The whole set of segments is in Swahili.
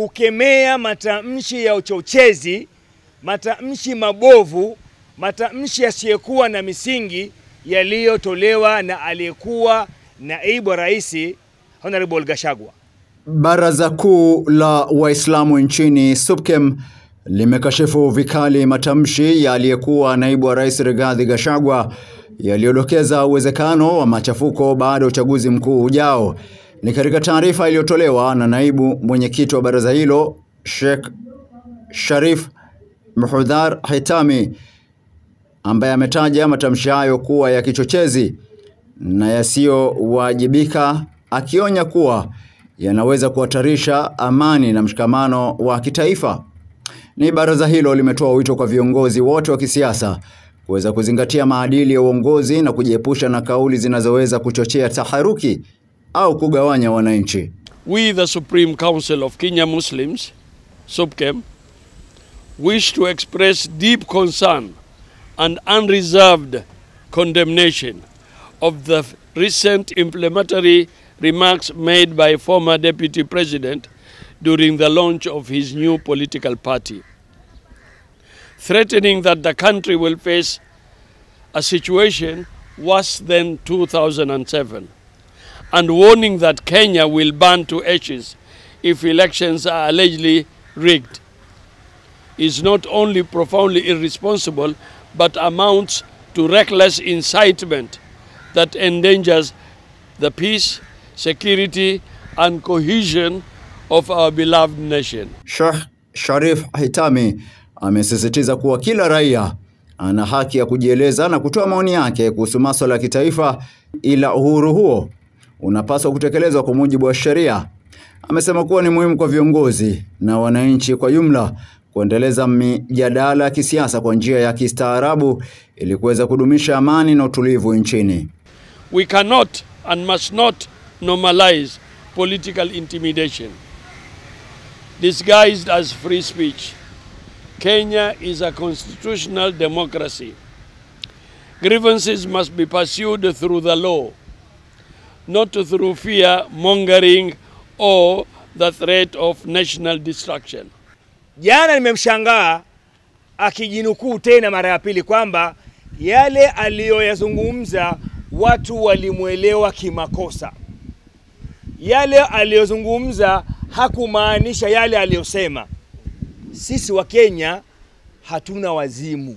kukemea matamshi ya uchochezi, matamshi mabovu, matamshi yasiyokuwa na misingi yaliyotolewa na aliyekuwa naibu rais Honorable Gachagua. Baraza Kuu la Waislamu nchini SUPKEM limekashifu vikali matamshi ya aliyekuwa naibu wa rais Rigathi Gachagua yaliyodokeza uwezekano wa machafuko baada ya uchaguzi mkuu ujao. Ni katika taarifa iliyotolewa na naibu mwenyekiti wa baraza hilo Sheikh Sharif Muhudhar Hitami, ambaye ametaja matamshi hayo kuwa ya kichochezi na yasiyowajibika, akionya kuwa yanaweza kuhatarisha amani na mshikamano wa kitaifa. Ni baraza hilo limetoa wito kwa viongozi wote wa kisiasa kuweza kuzingatia maadili ya uongozi na kujiepusha na kauli zinazoweza kuchochea taharuki au kugawanya wananchi. We, the Supreme Council of Kenya Muslims, SUPKEM, wish to express deep concern and unreserved condemnation of the recent inflammatory remarks made by former Deputy President during the launch of his new political party, threatening that the country will face a situation worse than 2007, and warning that Kenya will burn to ashes if elections are allegedly rigged, is not only profoundly irresponsible but amounts to reckless incitement that endangers the peace, security and cohesion of our beloved nation. Sheikh Sharif Hitami amesisitiza kuwa kila raia ana haki ya kujieleza na kutoa maoni yake kuhusu masuala ya kitaifa, ila uhuru huo unapaswa kutekelezwa kwa mujibu wa sheria. Amesema kuwa ni muhimu kwa viongozi na wananchi kwa jumla kuendeleza mijadala ya kisiasa kwa njia ya kistaarabu ili kuweza kudumisha amani na utulivu nchini. We cannot and must not normalize political intimidation disguised as free speech. Kenya is a constitutional democracy. Grievances must be pursued through the law, not through fear mongering or the threat of national destruction. Jana nimemshangaa akijinukuu tena mara ya pili kwamba yale aliyoyazungumza watu walimuelewa kimakosa. Yale aliyozungumza hakumaanisha yale aliyosema. Sisi wa Kenya hatuna wazimu.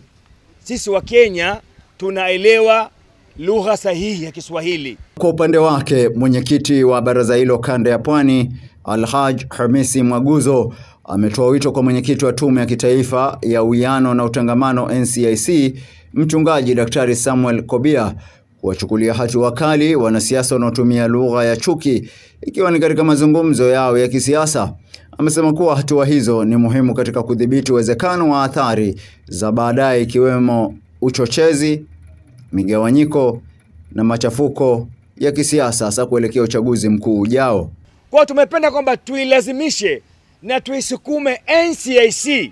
Sisi wa Kenya tunaelewa lugha sahihi ya Kiswahili. Kwa upande wake, mwenyekiti wa baraza hilo kanda ya Pwani, Alhaj Hamisi Mwaguzo, ametoa wito kwa mwenyekiti wa tume ya kitaifa ya uwiano na utangamano NCIC, mchungaji Daktari Samuel Kobia, kuwachukulia hatua kali wanasiasa wanaotumia lugha ya chuki ikiwa ni katika mazungumzo yao ya kisiasa. Amesema kuwa hatua hizo ni muhimu katika kudhibiti uwezekano wa athari za baadaye, ikiwemo uchochezi, migawanyiko na machafuko ya kisiasa hasa kuelekea uchaguzi mkuu ujao. Kwa tumependa kwamba tuilazimishe na tuisukume NCIC,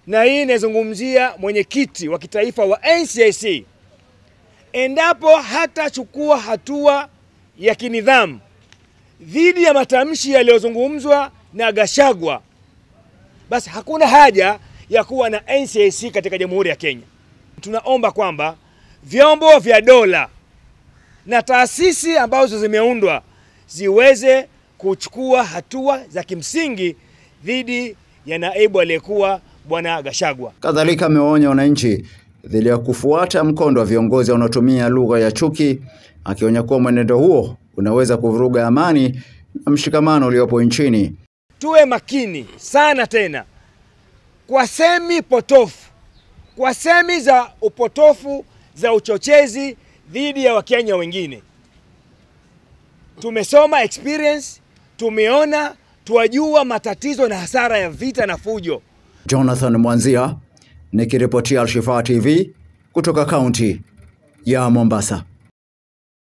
na hii inazungumzia mwenyekiti wa kitaifa wa NCIC, endapo hatachukua hatua ya kinidhamu dhidi ya matamshi yaliyozungumzwa na Gachagua, basi hakuna haja ya kuwa na NCIC katika Jamhuri ya Kenya. Tunaomba kwamba vyombo vya dola na taasisi ambazo zimeundwa ziweze kuchukua hatua za kimsingi dhidi ya naibu aliyekuwa Bwana Gachagua. Kadhalika amewaonya wananchi dhidi ya kufuata mkondo wa viongozi wanaotumia lugha ya chuki, akionya kuwa mwenendo huo unaweza kuvuruga amani na mshikamano uliopo nchini. Tuwe makini sana tena kwa semi potofu, kwa semi za upotofu za uchochezi dhidi ya Wakenya wengine. Tumesoma experience, tumeona, tuwajua matatizo na hasara ya vita na fujo. Jonathan Mwanzia, nikiripotia Al Shifaa TV kutoka kaunti ya Mombasa.